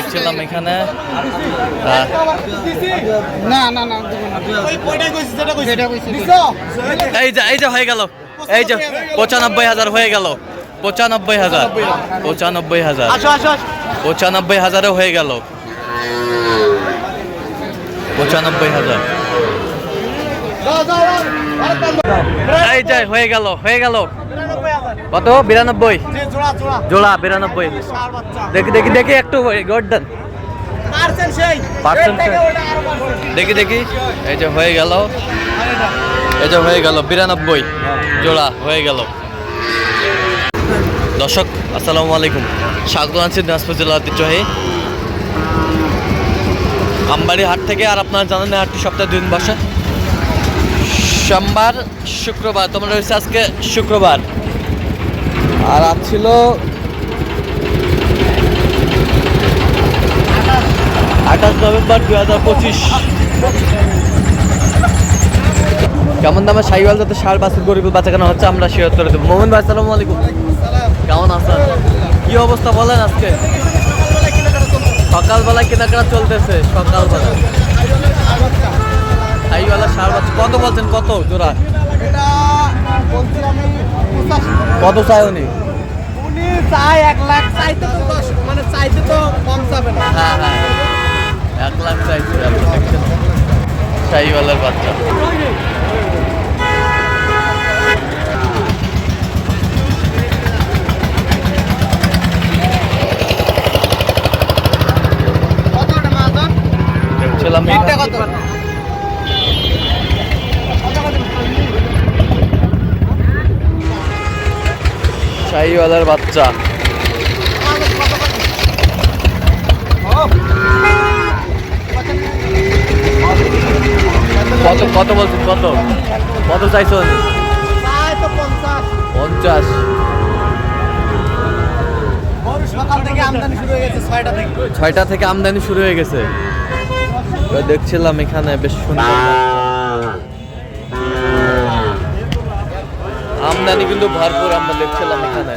দেখছিলাম এখানে এই যে হয়ে গেল, এই যে 95,000 হয়ে গেল, 95,000 95,000 হয়ে গেল, 95,000 এই যে হয়ে গেল কত 92 জোড়া 92 দেখি একটু গোল্ডেন দেখি এই যে হয়ে গেল 92 জোড়া হয়ে গেল। দর্শক আসসালামু আলাইকুম, স্বাগত জানাচ্ছি দিনাজপুর জেলা ঐতিহ্যবাহী আমবাড়ি হাট থেকে। আর আপনারা জানেন এই হাটটি সপ্তাহে 2 দিন বসে, সোমবার শুক্রবার। তোমরা রয়েছে আজকে শুক্রবার, আর আজ ছিল 28 নভেম্বর 2025। কেমন দামে সাইওয়াল যাতে সার বাছুর গরিব বাচ্চা কেনা হচ্ছে আমরা শেয়ার করে দেবো। মোমিন ভাই আসসালামু আলাইকুম, কেমন আছেন? কি অবস্থা বলেন আজকে? সকালবেলায় কেনাকাটা চলতেছে, সকালবেলা সাইওয়ালা সার বাছুর কত বলছেন? কত জোড়া? কত চাই উনি? চাই 1 লাখ, চাইতে তো 10, মানে চাইতে তো কম যাবে না। হ্যাঁ 1 লাখ চাইছে। সাইওয়ালার বাচ্চা দেখছিলাম শাহিওয়ালার বাচ্চা। কত বলছেন? কত চাইছো? 50। সকাল থেকে আমদানি শুরু হয়ে গেছে, 6টা থেকে আমদানি শুরু হয়ে গেছে। দেখছিলাম এখানে বেশ সুন্দর আমদানি, কিন্তু ভরপুর আমরা দেখছিলাম এখানে।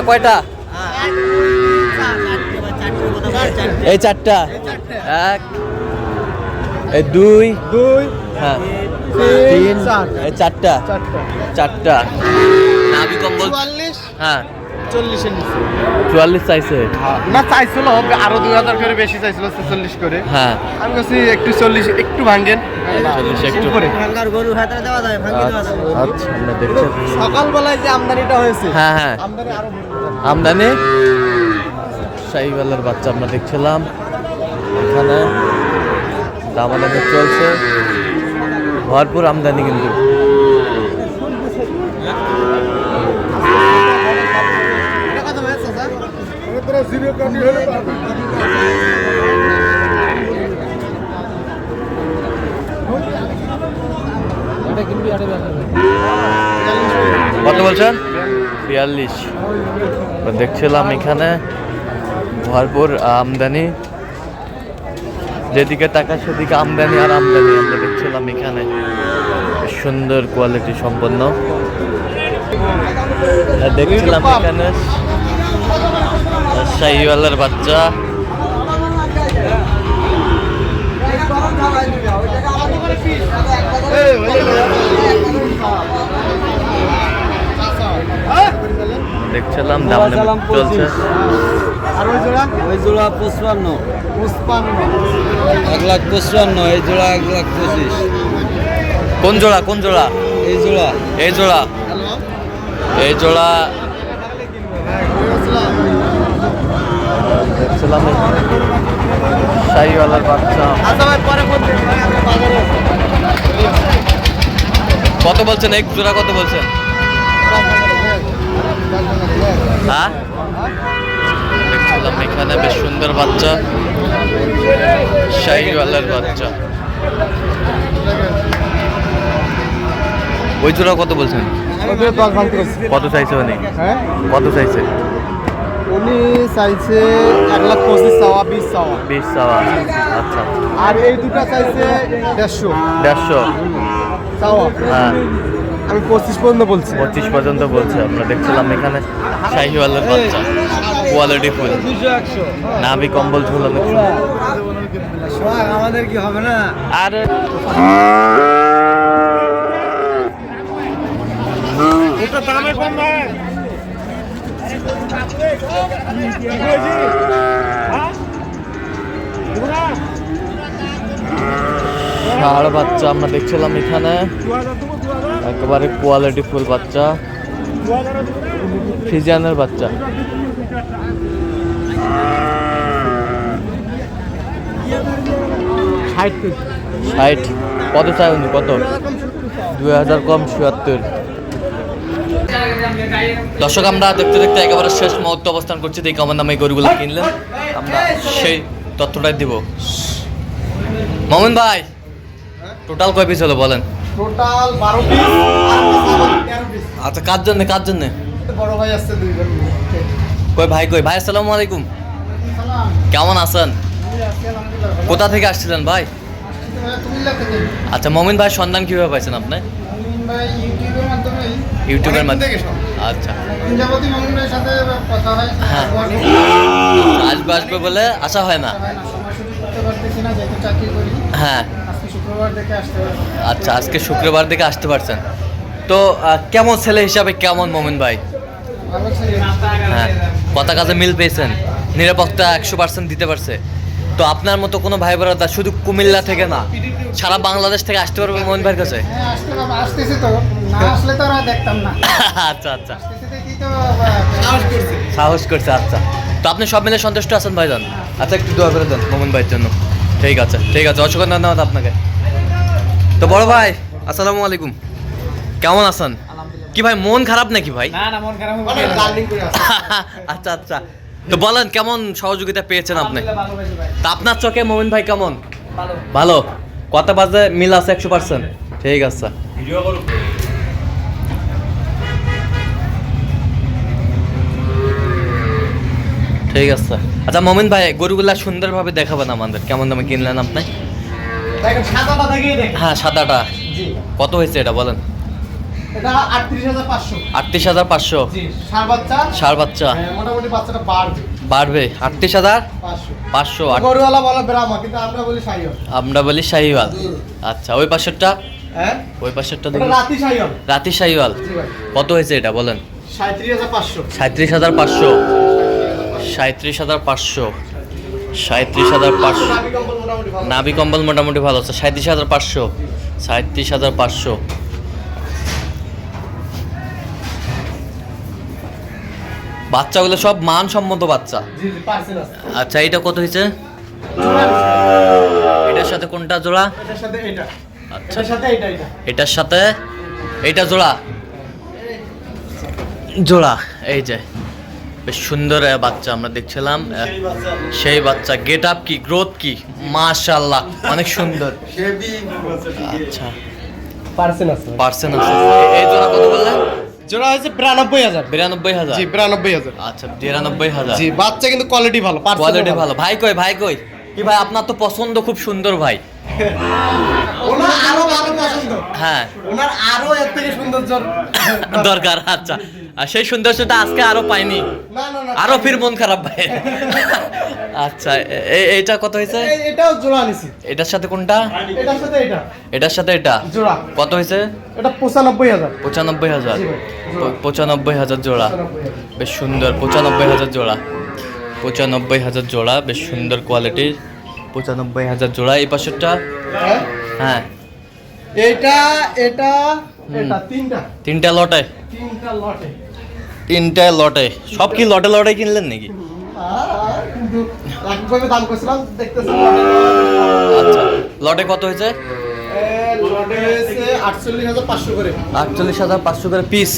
কয়টা? এই 4টা, 1 এই 2 হ্যাঁ 3 এই 4টা নাভি কম্বল। হ্যাঁ 44 চাইছে না, চাইছিল আরো 2000 করে বেশি চাইছিল, 46 করে। হ্যাঁ আমি কাছে একটু 40 একটু ভাঙেন, 40 একটু ভাঙার গরু হাতে দেওয়া যায়, ভাঙি দেওয়া যায়। আচ্ছা আমরা দেখছি সকালবেলায় যে আমদানিটা হয়েছে, হ্যাঁ আমদানি আরো আমদানি শাহিওয়ালার বাচ্চা আমরা দেখছিলাম এখানে। দামাদামি চলছে, ভরপুর আমদানি কিন্তু। কত বলছেন? 42। দেখছিলাম এখানে ভরপুর আমদানি, যেদিকে টাকা সেদিকে আমদানি আর আমদানি। আমরা দেখছিলাম এখানে সুন্দর কোয়ালিটি সম্পন্ন। দেখছিলাম এখানে শাহিওয়ালার বাচ্চা। দেখছিলাম দাম চলছে। আর ওই জোড়া 55 1,55,000, এই জোড়া 1,25,000। কোন জোড়া? এই জোড়া দেখছিলাম শাহিওয়ালার বাচ্চা। কত বলছেন এক জোড়া? কত বলছেন? হ্যাঁ দেখছিলাম এখানে বেশ সুন্দর বাচ্চা, শাহিওয়ালার বাচ্চা। ওই জোড়া কত বলছেন? কত চাইছে উনি? কত চাইছে? উনি চাইছে 1,25,000 চাওয়া 20 চাওয়া 20 চাওয়া আচ্ছা আর এই দুটো চাইছে 150 150 চাওয়া হ্যাঁ আমি 25 পর্যন্ত বলছি 25 পর্যন্ত বলছে। আমরা দেখছিলাম এখানে শাহিওয়ালের বাচ্চা কোয়ালিটি ফুল, 200 নাভি কম্বল ঝুলানো। আমাদের কি হবে না আর এটা দামে কম ভাই ষাঁড় বাচ্চা আমরা দেখছিলাম এখানে, একেবারে কোয়ালিটি ফুল বাচ্চা, ফ্রিজিয়ানের বাচ্চা। ষাট কত চাই উনি? কত? 2000 কম 77। দর্শক আমরা দেখতে দেখতে একেবারে শেষ মুহূর্তে অবস্থান করছি। দেখি আমার নামে এই গরুগুলো কিনলেন, আমরা সেই তথ্যটাই দিব। মোমিন ভাই টোটাল কয় পিস হলো বলেন? টোটাল 12 পিস আর 13 পিস। আচ্ছা কার জন্য কার জন্য? বড় ভাই আসছে 2 জন। কই ভাই কই? ভাই আসসালামু আলাইকুম, কেমন আছেন? কোথা থেকে আসছিলেন ভাই? আচ্ছা মোমিন ভাই সন্ধান কিভাবে পাইছেন আপনি? ইউটিউবের মাধ্যমে। আচ্ছা হ্যাঁ আসবে আসবে বলে আসা হয় না। হ্যাঁ আচ্ছা আজকে শুক্রবার দেখে আসতে পারছেন তো। কেমন ছেলে হিসাবে কেমন মোমিন ভাই? হ্যাঁ কথা কাজে মিল পেয়েছেন, নিরাপত্তা 100% দিতে পারছে তো? আপনার মতো কোনো ভাই বোনেরা শুধু কুমিল্লা থেকে না সারা বাংলাদেশ থেকে আসতে পারবে মোমিন ভাইয়ের কাছে? আচ্ছা আচ্ছা সাহস করছে। আচ্ছা তো আপনি সব মিলে সন্তুষ্ট আছেন ভাইজান? আচ্ছা একটু দোয়া করে দেন মোমিন ভাইয়ের জন্য। ঠিক আছে ঠিক আছে, অসংখ্য ধন্যবাদ আপনাকে। তো বড় ভাই আসসালামু আলাইকুম, কেমন আছেন? কি ভাই মন খারাপ নাকি ভাই? আচ্ছা আচ্ছা তো বলেন কেমন সহযোগিতা পেয়েছেন আপনি? তা আপনার চোখে মোমিন ভাই কেমন? ভালো। কত বাজে মিল আছে 100%? ঠিক আছে। ঠিক আছে আচ্ছা মোমিন ভাই গরুগুলা সুন্দরভাবে দেখাবেন আমাদের, কেমন দামে কিনলেন আপনি? হ্যাঁ সাদাটা কত হয়েছে এটা বলেন? এটা 38500। 38500 জি ষাঁড় বাচ্চা মোটামুটি বাচ্চাটা বাড়বে 38500। গরুওয়ালা বলে ব্রাহ্মা কিন্তু আমরা বলি শাহিওয়াল। আমরা বলি শাহিওয়াল। আচ্ছা ওই পাশেরটা? হ্যাঁ ওই পাশেরটা এটা রাতি শাহিওয়াল। রাতি শাহিওয়াল জি ভাই। কত হয়েছে এটা বলেন? 37500। 37500 37500 37500 নাভি কম্বল মোটামুটি ভালো আছে। 37500 37500 বাচ্চাগুলো সব মানসম্মত বাচ্চা। জি জি পার্সেল আছে। আচ্ছা এটা কত হয়েছে? এটার সাথে কোনটা জোড়া? এটার সাথে এটা। আচ্ছা এটার সাথে এটা। এটার সাথে এইটা জোড়া জোড়া। এই যে বেশ সুন্দর বাচ্চা আমরা দেখছিলাম, সেই বাচ্চা। গেট আপ কি, গ্রোথ কি, মাশাআল্লাহ অনেক সুন্দর। আচ্ছা পার্সেল আছে। পার্সেন্ট আছে। এই জোড়া কত বললেন? জোড়া হচ্ছে 92000। 92000 জি 92000। আচ্ছা 93000 জি বাচ্চা কিন্তু কোয়ালিটি ভালো, কোয়ালিটি ভালো। ভাই কই ভাই কই? কি ভাই আপনার তো পছন্দ খুব সুন্দর ভাই। ওনার আরো ভালো পছন্দ। হ্যাঁ ওনার আরো এর থেকে সুন্দর দরকার। আচ্ছা আর সেই সৌন্দর্যটা আজকে আরো পাইনি, না আরো ফির মন খারাপ ভাই। আচ্ছা এইটা কত হয়েছে? এটাও জোড়া নিছি। এটার সাথে কোনটা? এটার সাথে এটা এটার সাথে এটা জোড়া। কত হয়েছে? এটা 95000। 95000 জি ভাই, জোড়া। 95000 জোড়া, 95000 বেশ সুন্দর। 95000 জোড়া, 95000 জোড়া, বেশ সুন্দর কোয়ালিটির। 95000 জোড়া। এই পাশেরটা? হ্যাঁ হ্যাঁ এটা এটা এটা তিনটা লটে? তিনটা লটে। তিনটা লটে। সব কি লটে লটে কিনলেন নাকি? কিন্তু লাখভাবে দাম করেছিলাম দেখতেছি। আচ্ছা লটে কত হয়েছে? লটে হয়েছে 48500 করে। 48500 করে পিস?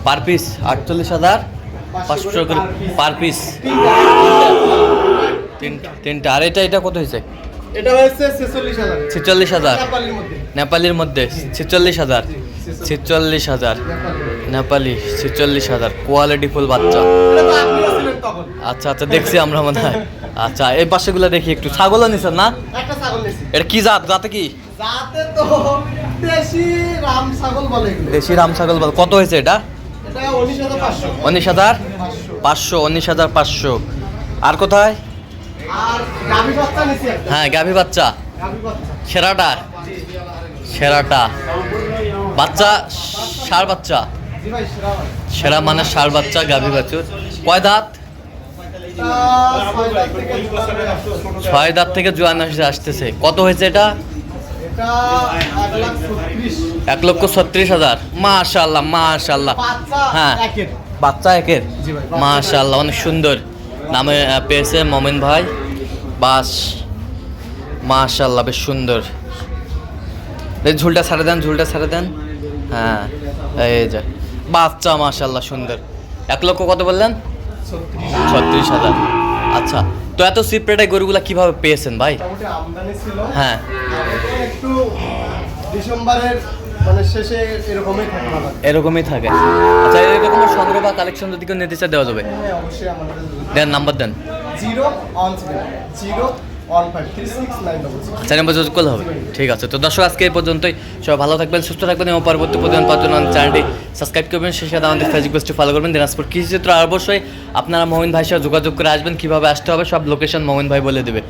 পার পিস 48500 করে পার পিস। তিনটা। আর এটা কত হয়েছে? এটা হয়েছে 46000। 46000 নেপালির মধ্যে। নেপালির মধ্যে 46000। 46000 নেপালি 46000 কোয়ালিটি ফুল বাচ্চা। এটা তো আপনিও ছিলেন তখন আচ্ছা আচ্ছা, দেখছি আমরা মনে হয়। আচ্ছা, এই পাশেগুলো দেখি একটু। ছাগলও নিছেন না? একটা ছাগল নিছি। এটা কি জাত? জাতে কি? যাতে তো দেশি রাম ছাগল বলে এগুলো। দেশি রাম ছাগল বল। কত হয়েছে এটা? এটা 19,500 19,500 19,500। আর কোথায়? আর গাভী বাচ্চা নিছি একটা। হ্যাঁ, গাভী বাচ্চা। গাভী বাচ্চা সেরাটা, সেরাটা বাচ্চা, ষাঁড় বাচ্চা। জি ভাই, সেরা ভাই। সেরা মানে ষাঁড় বাচ্চা, গাভী বাছুর। কয় দাঁত? এটা 6 লাখ থেকে 4 লাখ। 6 দাঁত থেকে জোয়ান আসতেছে। কত হয়েছে এটা? এটা 1,36,000। 1,36,000। মাশাআল্লাহ মাশাআল্লাহ। বাচ্চা হ্যাঁ, একের। বাচ্চা একের। জি ভাই, বাচ্চা মাশাআল্লাহ, অনেক সুন্দর নামে পেয়েছে মোমেন ভাই। বাস, মাশাআল্লাহ, বেশ সুন্দর। এই ঝুলটা ছাড়ে দেন, ঝুলটা ছাড়ে দেন। হ্যাঁ, এই যে বাচ্চা, মাশাআল্লাহ সুন্দর। 1 লক্ষ কত বললেন? 36,000। আচ্ছা, তো এত চিপ রেটে গরুগুলা কিভাবে পেয়েছেন ভাই? মোটামুটি আমদানি ছিল। হ্যাঁ, এখন একটু ডিসেম্বরের মানে শেষে এরকমই থাকে না। এরকমই থাকে। আচ্ছা, এরকম সংগ্রহ বা কালেকশন যদি কেউ নিতে চায় দেওয়া যাবে? হ্যাঁ, অবশ্যই আমাদের দেন, নাম্বার দেন। 017 চার নম্বর যোগ করলে হবে। ঠিক আছে, তো দর্শক আজকে এই পর্যন্তই। সবাই ভালো থাকবেন, সুস্থ থাকবেন এবং পরবর্তী প্রতিদিন পাওয়ার জন্য চ্যানেলটি সাবস্ক্রাইব করবেন। সেই সাথে আমাদের ফেসবুক পেজটি ফলো করবেন দিনাজপুর কৃষি চিত্র। আর অবশ্যই আপনারা মোমিন ভাইয়ের সাথে যোগাযোগ করে আসবেন। কীভাবে আসতে হবে সব লোকেশন মোমিন ভাই বলে দেবে।